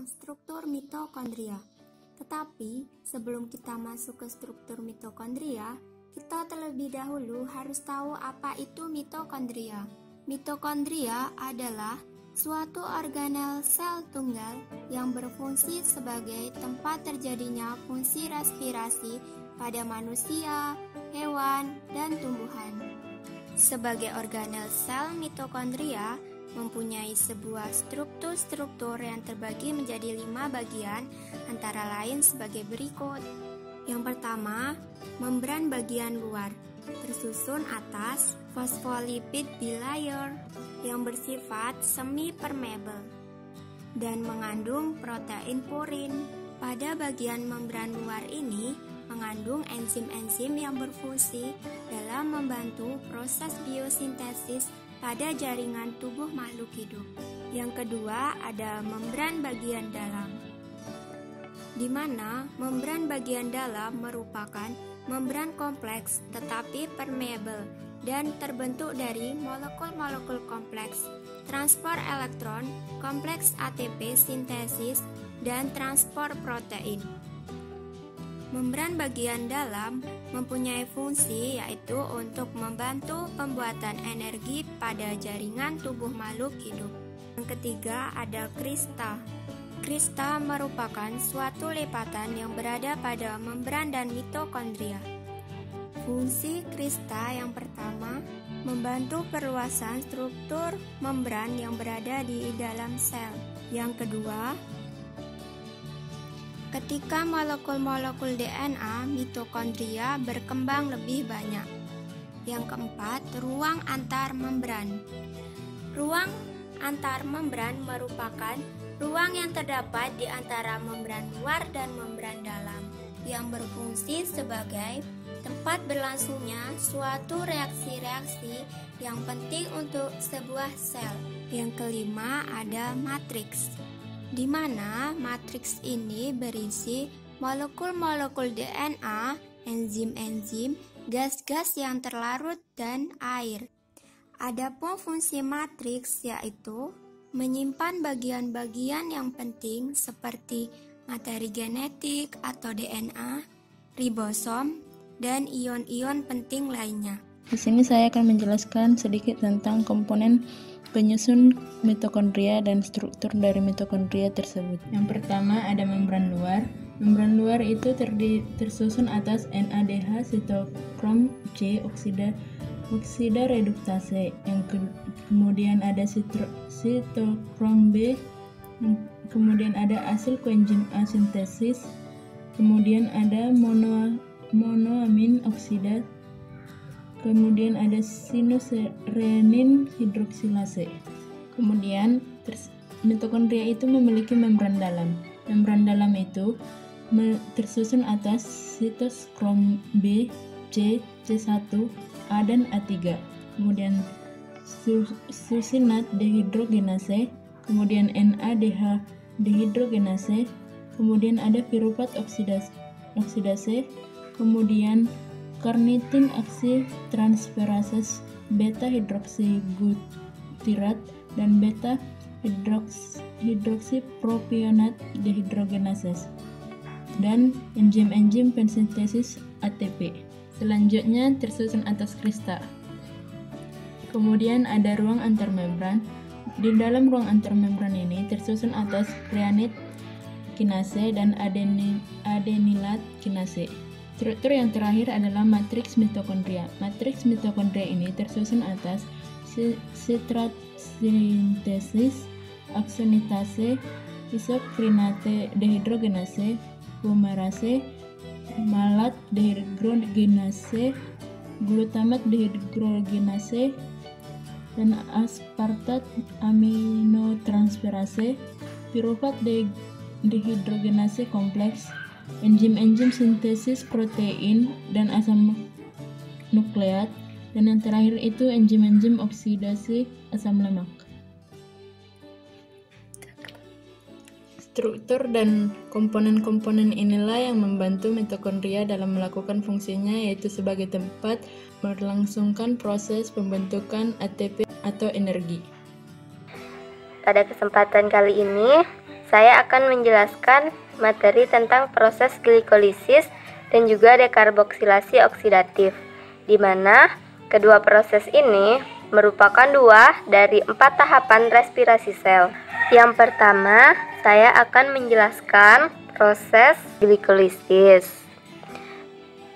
tentang struktur mitokondria. Tetapi sebelum kita masuk ke struktur mitokondria, kita terlebih dahulu harus tahu apa itu mitokondria. Mitokondria adalah suatu organel sel tunggal yang berfungsi sebagai tempat terjadinya fungsi respirasi pada manusia, hewan, dan tumbuhan. Sebagai organel sel, mitokondria mempunyai sebuah struktur-struktur yang terbagi menjadi 5 bagian, antara lain sebagai berikut. Yang pertama, membran bagian luar, tersusun atas fosfolipid bilayer yang bersifat semi-permeable dan mengandung protein purin. Pada bagian membran luar ini mengandung enzim-enzim yang berfungsi dalam membantu proses biosintesis pada jaringan tubuh makhluk hidup. Yang kedua, ada membran bagian dalam, di mana membran bagian dalam merupakan membran kompleks tetapi permeable dan terbentuk dari molekul-molekul kompleks, transport elektron, kompleks ATP sintesis, dan transport protein. Membran bagian dalam mempunyai fungsi yaitu untuk membantu pembuatan energi pada jaringan tubuh makhluk hidup. Yang ketiga ada krista. Krista merupakan suatu lipatan yang berada pada membran dan mitokondria. Fungsi krista yang pertama membantu perluasan struktur membran yang berada di dalam sel. Yang kedua, ketika molekul-molekul DNA mitokondria berkembang lebih banyak. Yang keempat, ruang antar membran. Ruang antar membran merupakan ruang yang terdapat di antara membran luar dan membran dalam, yang berfungsi sebagai tempat berlangsungnya suatu reaksi-reaksi yang penting untuk sebuah sel. Yang kelima ada matriks, di mana matriks ini berisi molekul-molekul DNA, enzim-enzim, gas-gas yang terlarut, dan air. Adapun fungsi matriks yaitu menyimpan bagian-bagian yang penting seperti materi genetik atau DNA, ribosom, dan ion-ion penting lainnya. Di sini saya akan menjelaskan sedikit tentang komponen penyusun mitokondria dan struktur dari mitokondria tersebut. Yang pertama ada membran luar. Membran luar itu tersusun atas NADH sitokrom C oksida reduktase. Kemudian ada sitokrom B. Kemudian ada asil koenzim A sintesis. Kemudian ada monoamin oksida. Kemudian ada sinuserenin hidroksilase. Kemudian mitokondria itu memiliki membran dalam. Membran dalam itu tersusun atas sitoskrom B, C, C1, A, dan A3. Kemudian susinat dehidrogenase, kemudian NADH dehidrogenase, kemudian ada piruvat oksidase, kemudian karnitin aksi transferase beta hidroksibutirat dan beta hidroksipropionat dehidrogenase dan enzim-enzim pensintesis ATP. Selanjutnya tersusun atas krista. Kemudian ada ruang antarmembran. Di dalam ruang antarmembran ini tersusun atas kreatit kinase dan adenilat kinase. Struktur yang terakhir adalah matriks mitokondria. Matriks mitokondria ini tersusun atas sitrat sintesis, aksonitase, isokrinate dehidrogenase, fumarase, malat dehidrogenase, glutamat dehidrogenase, dan aspartat aminotransferase, piruvat dehidrogenase kompleks, enzim-enzim sintesis protein dan asam nukleat, dan yang terakhir itu enzim-enzim oksidasi asam lemak. Struktur dan komponen-komponen inilah yang membantu mitokondria dalam melakukan fungsinya, yaitu sebagai tempat berlangsungkan proses pembentukan ATP atau energi. Pada kesempatan kali ini, saya akan menjelaskan materi tentang proses glikolisis dan juga dekarboksilasi oksidatif, di mana kedua proses ini merupakan 2 dari 4 tahapan respirasi sel. Yang pertama, saya akan menjelaskan proses glikolisis.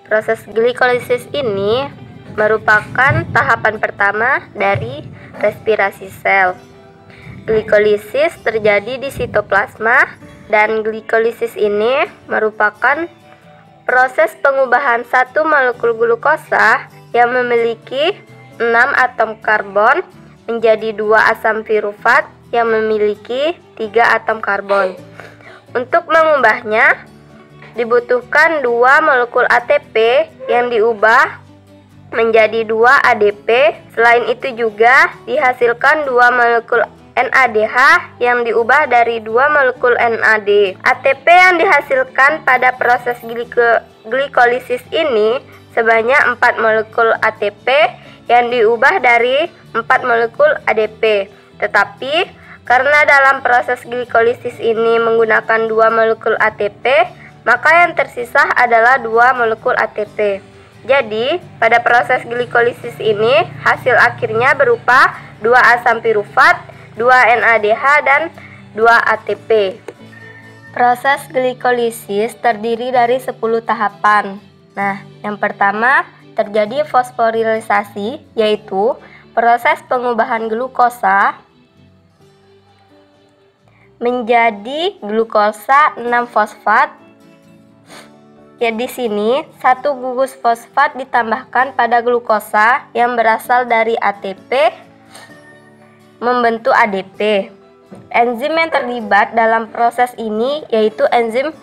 Proses glikolisis ini merupakan tahapan pertama dari respirasi sel. Glikolisis terjadi di sitoplasma, dan glikolisis ini merupakan proses pengubahan satu molekul glukosa yang memiliki 6 atom karbon menjadi 2 asam pirufat yang memiliki 3 atom karbon. Untuk mengubahnya dibutuhkan 2 molekul ATP yang diubah menjadi 2 ADP. Selain itu juga dihasilkan 2 molekul NADH yang diubah dari 2 molekul NAD. ATP yang dihasilkan pada proses glikolisis ini sebanyak 4 molekul ATP yang diubah dari 4 molekul ADP. Tetapi karena dalam proses glikolisis ini menggunakan 2 molekul ATP, maka yang tersisa adalah 2 molekul ATP. Jadi, pada proses glikolisis ini hasil akhirnya berupa 2 asam pirufat, 2 NADH, dan 2 ATP. Proses glikolisis terdiri dari 10 tahapan. Nah, yang pertama terjadi fosforilisasi, yaitu proses pengubahan glukosa menjadi glukosa 6-fosfat. Ya, di sini 1 gugus fosfat ditambahkan pada glukosa yang berasal dari ATP membentuk ADP. Enzim yang terlibat dalam proses ini yaitu enzim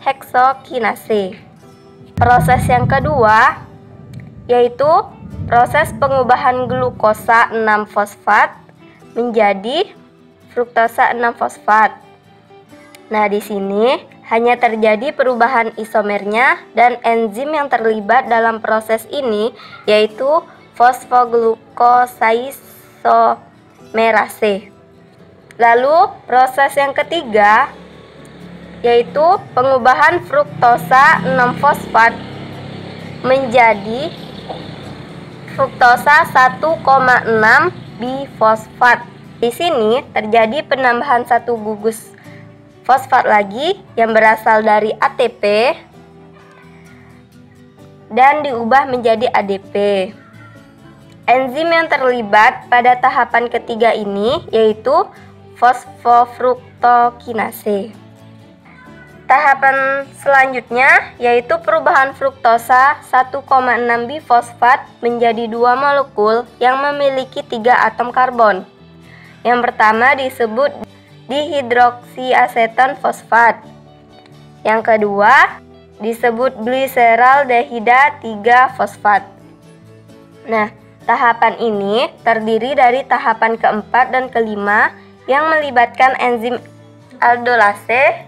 heksokinase. Proses yang kedua yaitu proses pengubahan glukosa 6-fosfat menjadi fruktosa 6-fosfat. Nah, di sini hanya terjadi perubahan isomernya, dan enzim yang terlibat dalam proses ini yaitu fosfoglucosaisomerase. Lalu proses yang ketiga yaitu pengubahan fruktosa 6-fosfat menjadi fruktosa 1,6 bifosfat. Di sini terjadi penambahan 1 gugus fosfat lagi yang berasal dari ATP dan diubah menjadi ADP. Enzim yang terlibat pada tahapan ketiga ini yaitu fosfofruktokinase. Tahapan selanjutnya yaitu perubahan fruktosa 1,6 bifosfat menjadi 2 molekul yang memiliki 3 atom karbon. Yang pertama disebut dihidroksiaseton fosfat. Yang kedua disebut gliseraldehida 3-fosfat. Nah, tahapan ini terdiri dari tahapan keempat dan kelima yang melibatkan enzim aldolase,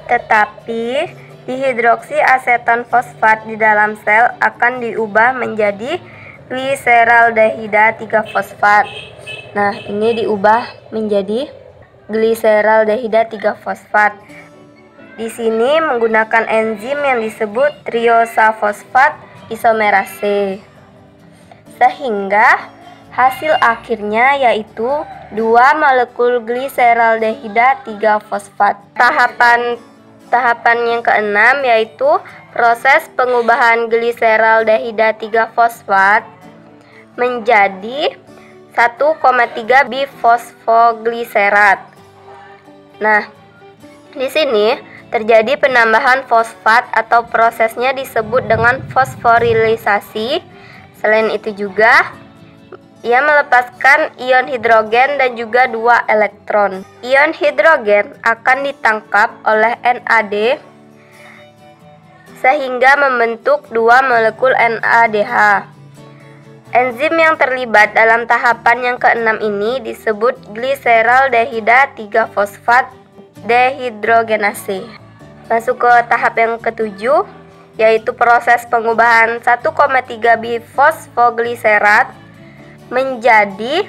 tetapi dihidroksiaseton fosfat di dalam sel akan diubah menjadi gliseraldehida 3-fosfat. Nah, ini diubah menjadi gliseraldehida 3-fosfat. Di sini menggunakan enzim yang disebut triosafosfat isomerase. Sehingga hasil akhirnya yaitu 2 molekul gliseraldehida 3-fosfat. Tahapan yang keenam yaitu proses pengubahan gliseraldehida 3-fosfat menjadi 1,3 bifosfogliserat. Nah, di sini terjadi penambahan fosfat atau prosesnya disebut dengan fosforilisasi. Selain itu juga ia melepaskan ion hidrogen dan juga 2 elektron. Ion hidrogen akan ditangkap oleh NAD sehingga membentuk 2 molekul NADH. Enzim yang terlibat dalam tahapan yang keenam ini disebut gliseraldehida 3-fosfat dehidrogenase. Masuk ke tahap yang ketujuh, yaitu proses pengubahan 1,3 bifosfogliserat menjadi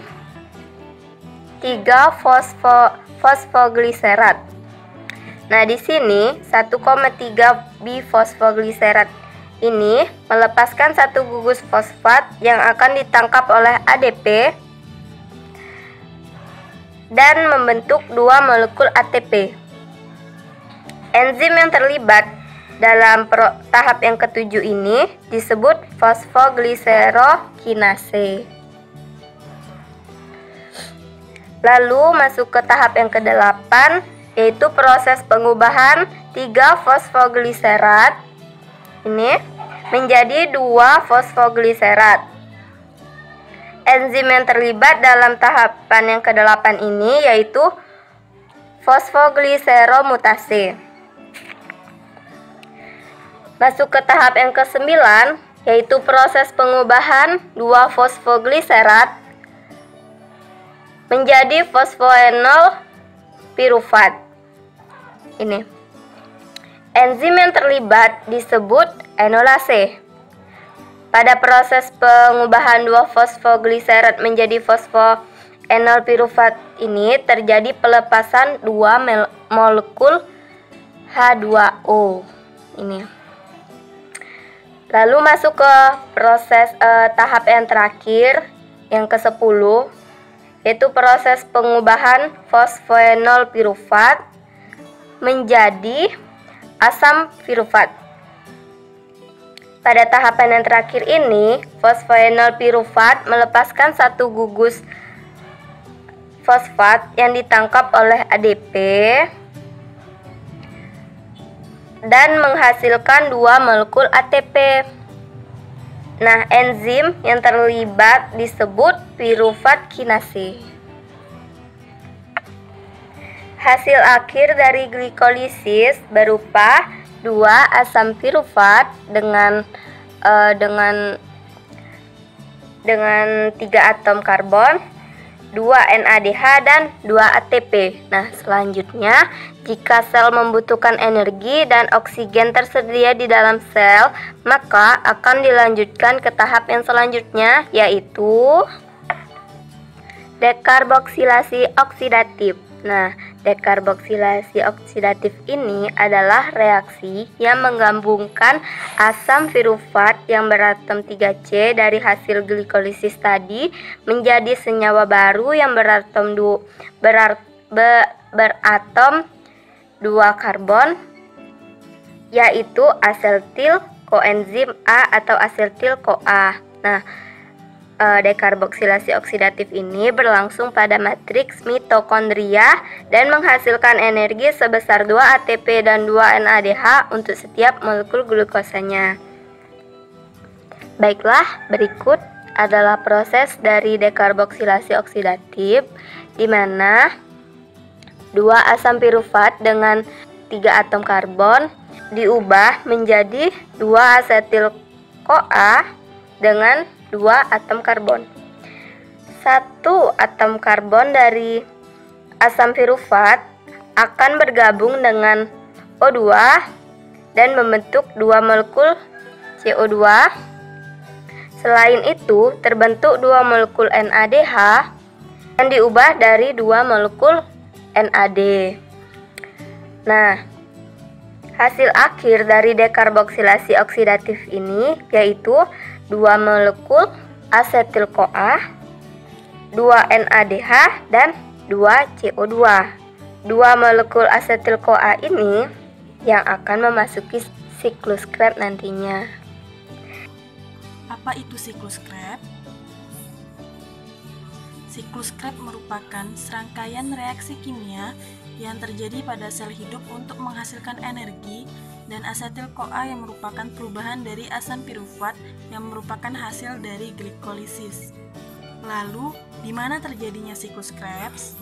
3 bifosfogliserat. Nah, di sini 1,3 bifosfogliserat ini melepaskan satu gugus fosfat yang akan ditangkap oleh ADP dan membentuk 2 molekul ATP. Enzim yang terlibat dalam tahap yang ketujuh ini disebut fosfogliserokinase. Lalu masuk ke tahap yang ke-8, yaitu proses pengubahan 3 fosfogliserat ini menjadi 2 fosfogliserat. Enzim yang terlibat dalam tahapan yang ke-8 ini yaitu fosfogliseromutase. Masuk ke tahap yang ke-9, yaitu proses pengubahan 2 fosfogliserat menjadi fosfoenol pirufat. Ini. Enzim yang terlibat disebut enolase. Pada proses pengubahan 2 fosfogliserat menjadi fosfoenol pirufat ini terjadi pelepasan 2 molekul H2O. Ini. Lalu masuk ke proses tahap yang terakhir, yang ke-10, yaitu proses pengubahan fosfoenol pirufat menjadi asam pirufat. Pada tahapan yang terakhir ini, fosfoenol pirufat melepaskan satu gugus fosfat yang ditangkap oleh ADP dan menghasilkan 2 molekul ATP. Nah, enzim yang terlibat disebut pirufat kinase. Hasil akhir dari glikolisis berupa 2 asam pirufat dengan 3 atom karbon, 2 NADH dan 2 ATP. Nah, selanjutnya jika sel membutuhkan energi dan oksigen tersedia di dalam sel, maka akan dilanjutkan ke tahap yang selanjutnya, yaitu dekarboksilasi oksidatif. Nah, dekarboksilasi oksidatif ini adalah reaksi yang menggabungkan asam pirufat yang beratom 3C dari hasil glikolisis tadi menjadi senyawa baru yang beratom 2 karbon, yaitu asetil koenzim A atau asetil CoA. Nah, dekarboksilasi oksidatif ini berlangsung pada matriks mitokondria dan menghasilkan energi sebesar 2 ATP dan 2 NADH untuk setiap molekul glukosanya. Baiklah, berikut adalah proses dari dekarboksilasi oksidatif, di mana 2 asam pirufat dengan 3 atom karbon diubah menjadi 2 asetil CoA dengan 2 atom karbon. 1 atom karbon dari asam pirufat akan bergabung dengan O2 dan membentuk 2 molekul CO2. Selain itu, terbentuk 2 molekul NADH yang diubah dari 2 molekul NAD. Nah, hasil akhir dari dekarboksilasi oksidatif ini yaitu 2 molekul asetil CoA, 2 NADH, dan 2 CO2. 2 molekul asetil CoA ini yang akan memasuki siklus Krebs nantinya. Apa itu siklus Krebs? Siklus Krebs merupakan serangkaian reaksi kimia yang terjadi pada sel hidup untuk menghasilkan energi, dan asetil CoA yang merupakan perubahan dari asam pirufat yang merupakan hasil dari glikolisis. Lalu, di mana terjadinya siklus Krebs?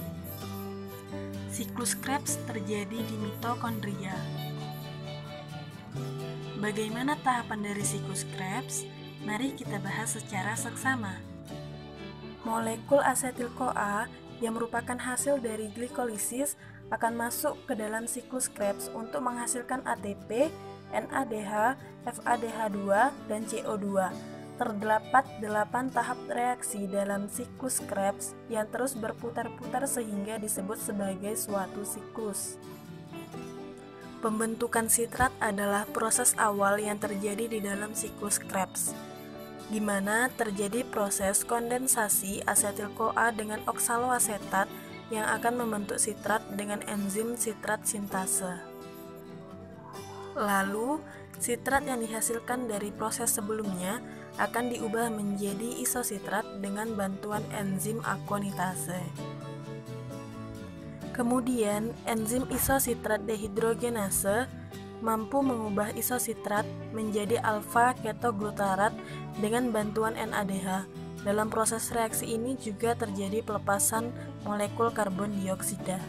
Siklus Krebs terjadi di mitokondria. Bagaimana tahapan dari siklus Krebs? Mari kita bahas secara seksama. Molekul asetil CoA yang merupakan hasil dari glikolisis akan masuk ke dalam siklus Krebs untuk menghasilkan ATP, NADH, FADH2, dan CO2. Terdapat 8 tahap reaksi dalam siklus Krebs yang terus berputar-putar sehingga disebut sebagai suatu siklus. Pembentukan sitrat adalah proses awal yang terjadi di dalam siklus Krebs, di mana terjadi proses kondensasi asetil-CoA dengan oksaloasetat yang akan membentuk sitrat dengan enzim sitrat sintase. Lalu, sitrat yang dihasilkan dari proses sebelumnya akan diubah menjadi isositrat dengan bantuan enzim akonitase. Kemudian, enzim isositrat dehidrogenase mampu mengubah isositrat menjadi alfa-ketoglutarat dengan bantuan NADH. Dalam proses reaksi ini juga terjadi pelepasan molekul karbon dioksida.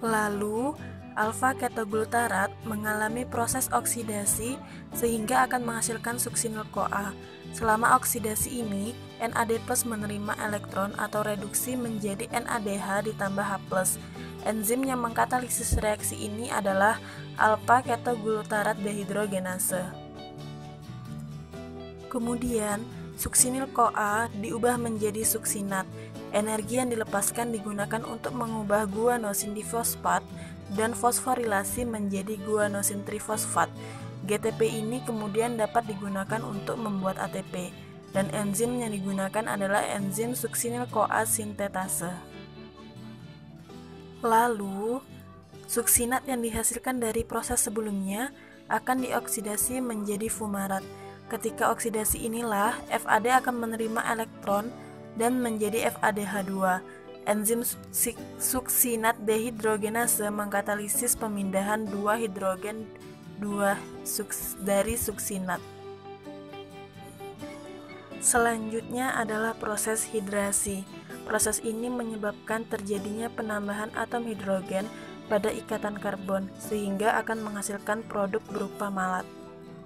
Lalu, alfa-ketoglutarat mengalami proses oksidasi sehingga akan menghasilkan suksinil-CoA. Selama oksidasi ini, NAD+ menerima elektron atau reduksi menjadi NADH ditambah H+. Enzim yang mengkatalisis reaksi ini adalah alfa-ketoglutarat dehidrogenase. Kemudian, suksinil-CoA diubah menjadi suksinat. Energi yang dilepaskan digunakan untuk mengubah guanosin difosfat dan fosforilasi menjadi guanosin trifosfat. GTP ini kemudian dapat digunakan untuk membuat ATP, dan enzim yang digunakan adalah enzim suksinil-CoA sintetase. Lalu, suksinat yang dihasilkan dari proses sebelumnya akan dioksidasi menjadi fumarat. Ketika oksidasi inilah, FAD akan menerima elektron dan menjadi FADH2. Enzim suksinat dehidrogenase mengkatalisis pemindahan 2 hidrogen 2 dari suksinat. Selanjutnya adalah proses hidrasi. Proses ini menyebabkan terjadinya penambahan atom hidrogen pada ikatan karbon, sehingga akan menghasilkan produk berupa malat.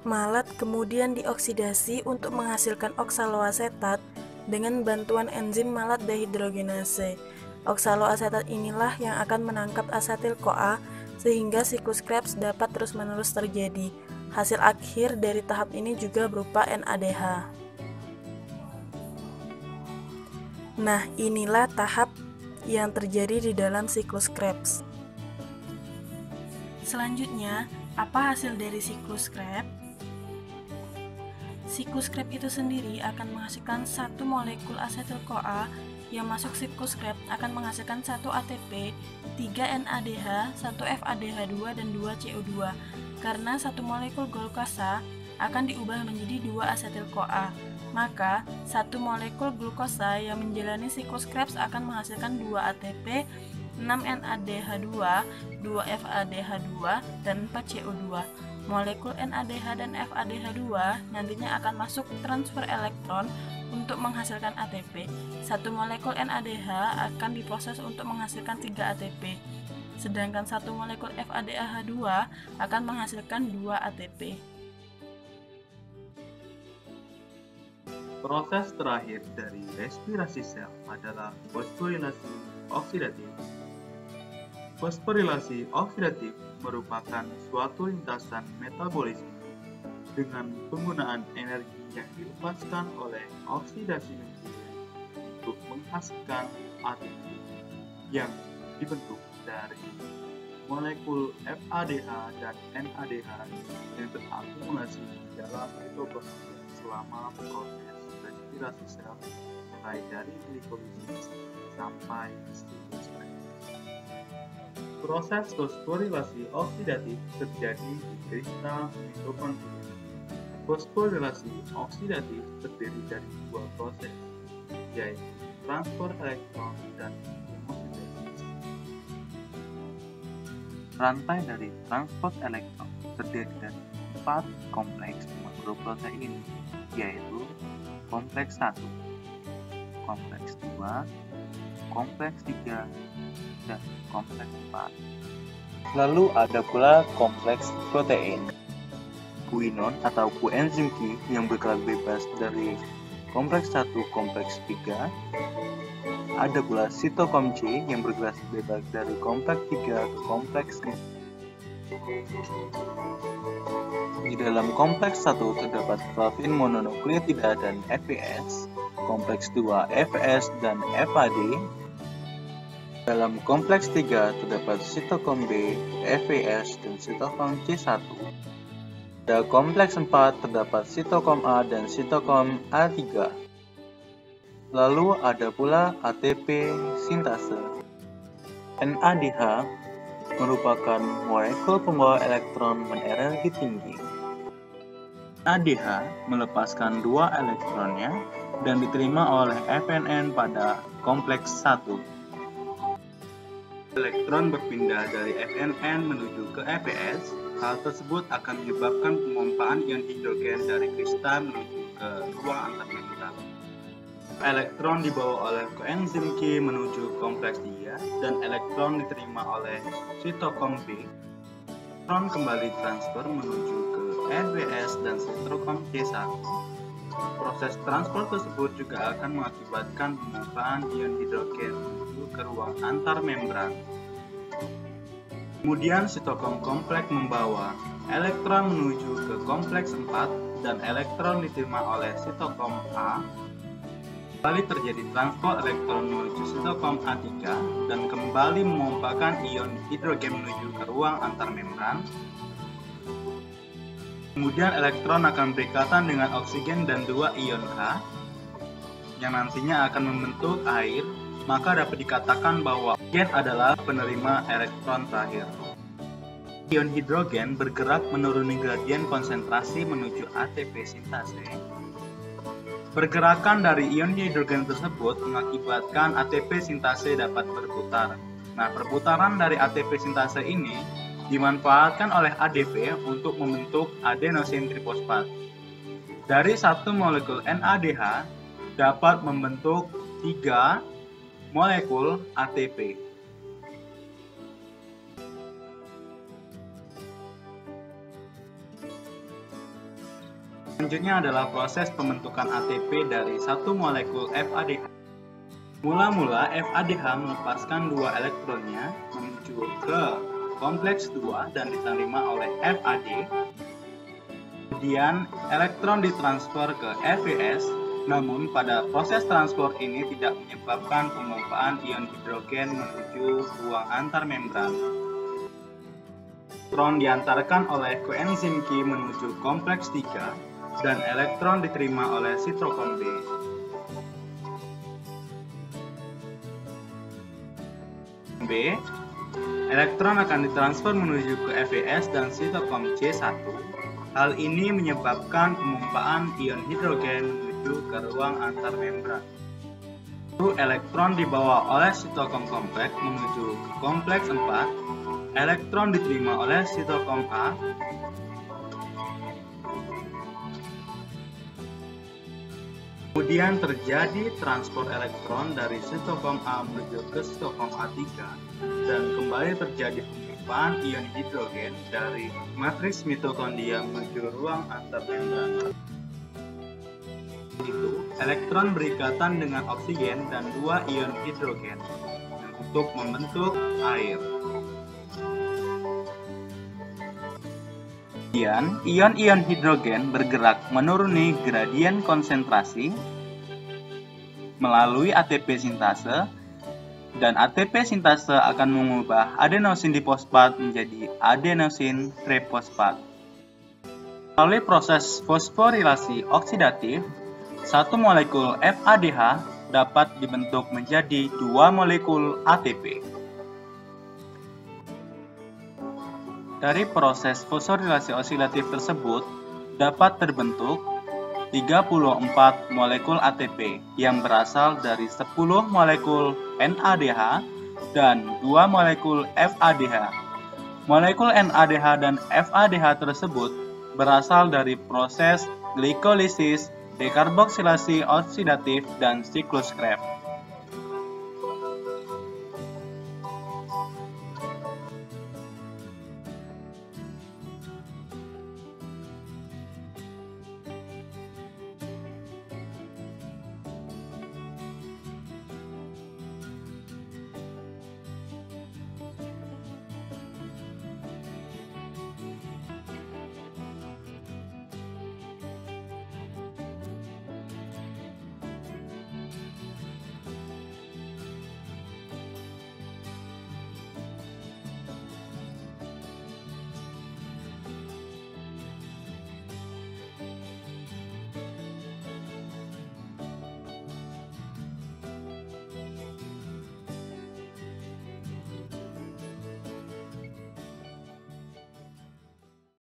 Malat kemudian dioksidasi untuk menghasilkan oksaloasetat dengan bantuan enzim malat dehidrogenase. Oksaloasetat inilah yang akan menangkap asetil-CoA sehingga siklus Krebs dapat terus-menerus terjadi. Hasil akhir dari tahap ini juga berupa NADH. Nah, inilah tahap yang terjadi di dalam siklus Krebs. Selanjutnya, apa hasil dari siklus Krebs? Siklus Krebs itu sendiri akan menghasilkan satu molekul asetil-CoA yang masuk siklus Krebs akan menghasilkan 1 ATP, 3 NADH, 1 FADH2, dan 2 CO2. Karena satu molekul glukasa akan diubah menjadi 2 asetil-CoA, maka satu molekul glukosa yang menjalani siklus Krebs akan menghasilkan 2 ATP, 6 NADH2, 2 FADH2, dan 4 CO2. Molekul NADH dan FADH2 nantinya akan masuk transfer elektron untuk menghasilkan ATP. Satu molekul NADH akan diproses untuk menghasilkan 3 ATP, sedangkan satu molekul FADH2 akan menghasilkan 2 ATP. Proses terakhir dari respirasi sel adalah fosforilasi oksidatif. Fosforilasi oksidatif merupakan suatu lintasan metabolisme dengan penggunaan energi yang dilepaskan oleh oksidasi nuklir untuk menghasilkan ATP yang dibentuk dari molekul FADH dan NADH yang terakumulasi di dalam mitokondria selama proses respirasi sel, mulai dari glikolisis sampai siklus Krebs. Proses fosforilasi oksidatif terjadi di kristal mitokondria. Fosforilasi oksidatif terdiri dari 2 proses, yaitu transport elektron dan hemosidesis. Rantai dari transport elektron terdiri dari 4 kompleks makroprotein, yaitu kompleks 1, kompleks 2, kompleks 3, dan kompleks 4. Lalu ada pula kompleks protein. Kuinon atau koenzim Q yang bergerak bebas dari kompleks 1 kompleks 3. Ada pula sitokom C yang bergerak bebas dari kompleks 3 ke kompleks 5. Di dalam kompleks 1 terdapat flavin mononukleotida dan FAS, kompleks 2 FAS dan FAD. Dalam kompleks 3 terdapat sitokom B, FAS, dan sitokom C1. Pada kompleks 4 terdapat sitokom A dan sitokom A3. Lalu ada pula ATP sintase. NADH merupakan molekul pembawa elektron berenergi tinggi. NADH melepaskan 2 elektronnya dan diterima oleh FNN pada kompleks 1. Elektron berpindah dari FNN menuju ke FAS. Hal tersebut akan menyebabkan pemompaan ion hidrogen dari kristal menuju ke ruang antarmembran. Elektron dibawa oleh koenzim Q menuju kompleks 3 dan elektron diterima oleh sitokom B. Elektron kembali transfer menuju ke FAS dan sitokom C1. Proses transfer tersebut juga akan mengakibatkan pemompaan ion hidrogen menuju ke ruang antarmembran. Kemudian sitokom kompleks membawa elektron menuju ke kompleks 4 dan elektron diterima oleh sitokom A. Kembali terjadi transfer elektron menuju sitokom A3 dan kembali memompakan ion hidrogen menuju ke ruang antarmembran. Kemudian elektron akan berikatan dengan oksigen dan 2 ion H yang nantinya akan membentuk air, maka dapat dikatakan bahwa oksigen adalah penerima elektron terakhir. Ion hidrogen bergerak menuruni gradien konsentrasi menuju ATP sintase. Pergerakan dari ion hidrogen tersebut mengakibatkan ATP sintase dapat berputar. Nah, perputaran dari ATP sintase ini dimanfaatkan oleh ADP untuk membentuk adenosin trifosfat. Dari satu molekul NADH dapat membentuk 3 molekul ATP. Selanjutnya adalah proses pembentukan ATP dari satu molekul FADH. Mula-mula FADH melepaskan 2 elektronnya menuju ke kompleks 2 dan diterima oleh FAD. Kemudian elektron ditransfer ke FAS, namun pada proses transfer ini tidak menyebabkan pemompaan ion hidrogen menuju ruang antarmembran. Elektron diantarkan oleh koenzim Q menuju kompleks 3 dan elektron diterima oleh sitokom B. Elektron akan ditransfer menuju ke FAS dan sitokom C1. Hal ini menyebabkan pemompaan ion hidrogen menuju ke ruang antarmembran. Lalu elektron dibawa oleh sitokom kompleks menuju ke kompleks 4. Elektron diterima oleh sitokom A. Kemudian terjadi transfer elektron dari sitokom A menuju ke sitokom A3 dan kembali terjadi pemompaan ion hidrogen dari matriks mitokondria menuju ruang antarmembran. Itu, elektron berikatan dengan oksigen dan 2 ion hidrogen untuk membentuk air. Kemudian, ion-ion hidrogen bergerak menuruni gradien konsentrasi melalui ATP sintase, dan ATP sintase akan mengubah adenosin difosfat menjadi adenosin trifosfat. Melalui proses fosforilasi oksidatif, satu molekul FADH dapat dibentuk menjadi 2 molekul ATP. Dari proses fosforilasi oksidatif tersebut dapat terbentuk 34 molekul ATP yang berasal dari 10 molekul NADH dan 2 molekul FADH. Molekul NADH dan FADH tersebut berasal dari proses glikolisis, dekarboksilasi oksidatif, dan siklus Krebs.